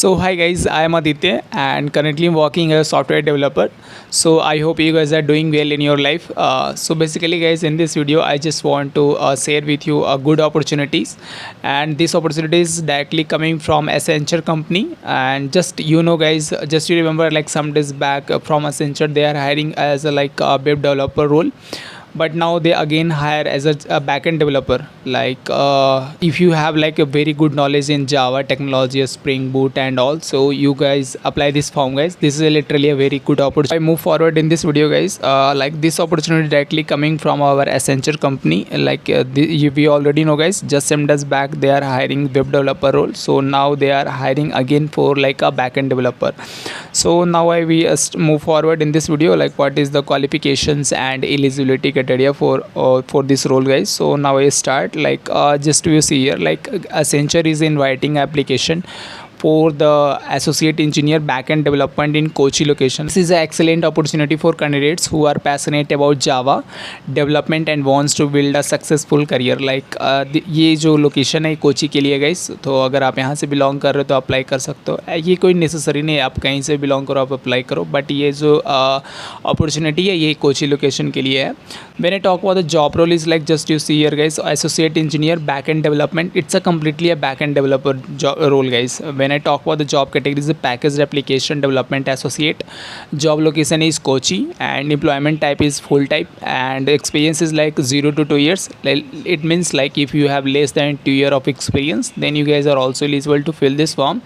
So hi guys, I am Aditya and currently working as a software developer. So I hope you guys are doing well in your life. So basically guys, in this video I just want to share with you good opportunities, and this opportunity is directly coming from Accenture company. And just guys, just you remember like some days back from Accenture they are hiring as a web developer role, but now they again hire as a backend developer. If you have like a very good knowledge in Java technology, Spring Boot and all, so you guys apply this form guys. This is literally a very good opportunity. I move forward in this video guys, like this opportunity directly coming from our Accenture company. We already know guys, just some days back they are hiring web developer role, so now they are hiring again for like a backend developer. So now we move forward in this video, like what is the qualifications and eligibility criteria for this role guys. So now I start, just you see here, like Accenture is inviting application for the associate engineer backend development in Kochi location. This is an excellent opportunity for candidates who are passionate about Java development and wants to build a successful career. ये जो location है कोची के लिए guys, तो अगर आप यहाँ से बिलोंग कर रहे हो तो अप्लाई कर सकते हो. ये कोई नेसेसरी नहीं है आप कहीं से बिलोंग करो आप अप्लाई करो, बट ये जो अपॉर्चुनिटी है ये कोची लोकेशन के लिए है. When I talk about the job role is like just you see here guys, associate engineer backend development. It's a completely a backend developer role guys. When I talk about the job category is a packaged application development associate. Job location is Kochi and employment type is full type, and experience is like 0 to 2 years. It means like if you have less than 2 years of experience, then you guys are also eligible to fill this form.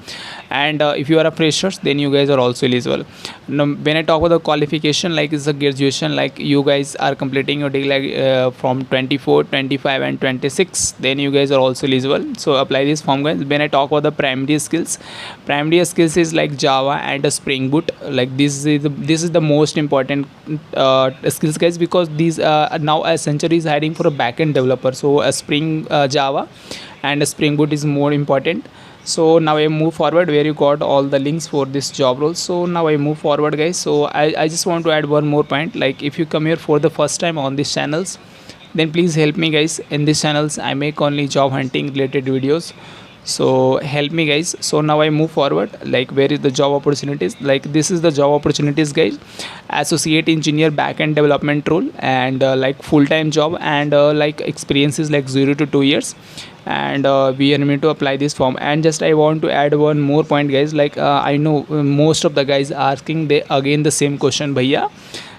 And if you are a freshers, then you guys are also eligible. Now, when I talk about the qualification, like it's a graduation, like you guys are completing your degree from 24, 25 and 26, then you guys are also eligible. So apply this form guys. When I talk about the primary skills is like Java and a Spring Boot. Like this is the most important skills guys, because these now Accenture is hiring for a backend developer, so a Java and a Spring Boot is more important. So now I move forward where you got all the links for this job role. So now I move forward guys. So I just want to add one more point. Like if you come here for the first time on these channels, then please help me guys. In these channels I make only job hunting related videos, so help me guys. So now I move forward, like where is the job opportunities. Like this is the job opportunities guys, associate engineer backend development role, and like full-time job, and like experience is like 0 to 2 years, and we are meant to apply this form. And just I want to add one more point guys, like I know most of the guys asking again the same question bhaiya.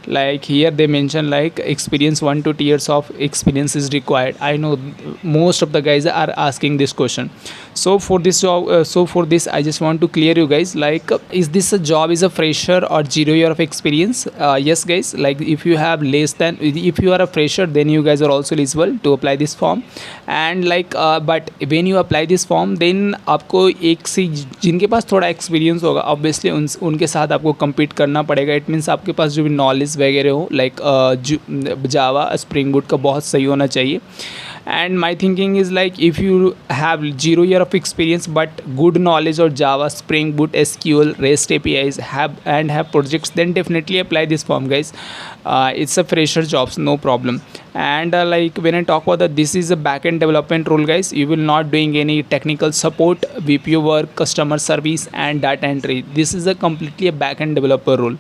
Like here they mention like experience 1 to 2 years of experience is required. I know most of the guys are asking this question. So for this job, for this I just want to clear you guys, like is this a job is a fresher or 0 year of experience? Yes guys, like if you have less than, if you are a fresher, then you guys are also eligible to apply this form. And like but when you apply this form, then आपको एक से जिनके पास थोड़ा experience होगा obviously उनके साथ आपको compete करना पड़ेगा. इट मीन्स आपके पास जो भी नॉलेज वगैरह हो, लाइक जावा स्प्रिंग बूट का बहुत सही होना चाहिए. And my thinking is like if you have 0 year of experience but good knowledge of Java, Spring Boot, SQL, REST APIs have projects, then definitely apply this form guys. It's a fresher jobs, no problem. And like when I talk about that, this is a backend development role guys. You will not doing any technical support, VPO work, customer service and data entry. This is a completely a backend developer role.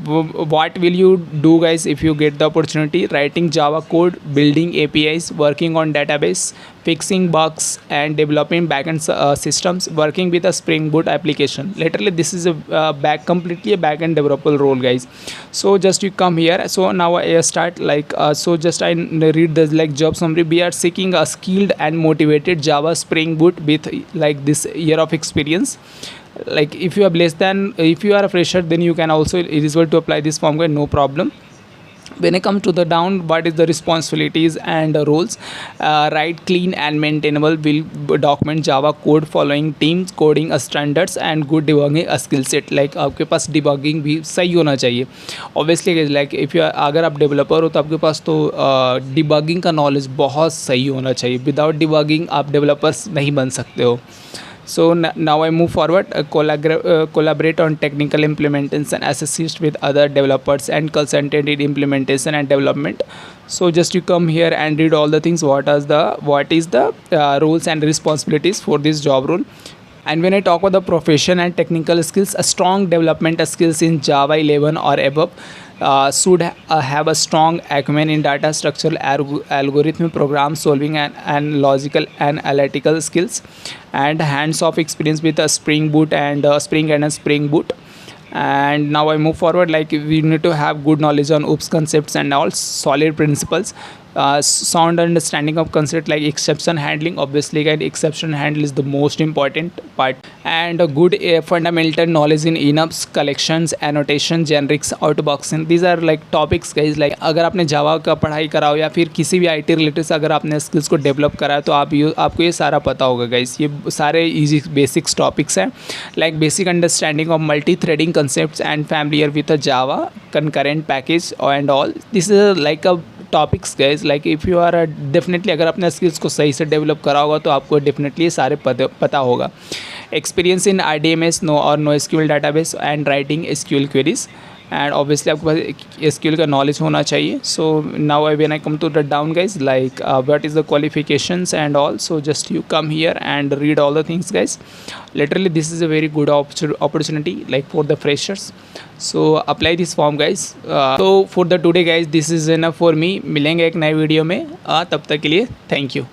What will you do guys if you get the opportunity? Writing Java code, building APIs, working on database, fixing bugs and developing backend systems, working with a Spring Boot application. Literally this is a completely a backend developer role guys. So just you come here. So now I start like so just I read the like job summary. We are seeking a skilled and motivated Java Spring Boot with like this year of experience. Like if you have less than, if you are a fresher, then you can also eligible to apply this form guide, no problem. When I come to the down, what is the responsibilities and roles? Write clean and maintainable will document Java code following teams coding standards and good debugging skill set. Like आपके पास debugging भी सही होना चाहिए. Obviously like if you अगर आप developer हो तो आपके पास तो debugging का knowledge बहुत सही होना चाहिए. Without debugging आप developers नहीं बन सकते हो. So now I move forward, collaborate on technical implementation, assist with other developers and consultant in implementation and development. So just you come here and read all the things. What is the roles and responsibilities for this job role. And when I talk about the profession and technical skills, a strong development skills in Java 11 or above should have a strong acumen in data structural algorithm, program solving, and logical and analytical skills, and hands-off experience with a Spring Boot and Spring and a Spring Boot. And now I move forward, like we need to have good knowledge on OOPS concepts and all solid principles, sound understanding of concept like exception handling. Obviously guys, exception handle is the most important part, and a good fundamental knowledge in enums, collections, annotation, generics, outboxing. These are like topics guys, like अगर आपने जावा का पढ़ाई करा हो या फिर किसी भी IT रिलेटेड से अगर आपने स्किल्स को डेवलप करा है तो आपको ये सारा पता होगा गाइस। ये सारे इजी बेसिक्स टॉपिक्स हैं, like basic understanding of multi threading concepts and familiar with a Java concurrent package and all. This is like a topics guys, like if you are definitely अगर अपने skills को सही से develop करा होगा तो आपको डेफिनेटली सारे पता होगा। एक्सपीरियंस इन RDMS नो और no SQL database and writing SQL queries, and obviously आपके पास SQL का नॉलेज होना चाहिए। So now I when I come to the down guys, like what is the qualifications and all, so just you come here and read all the things guys. Literally this is a very good opportunity like for the freshers, so apply this form guys. So for the today guys, this is enough for me. मिलेंगे एक नए video में, तब तक के लिए thank you.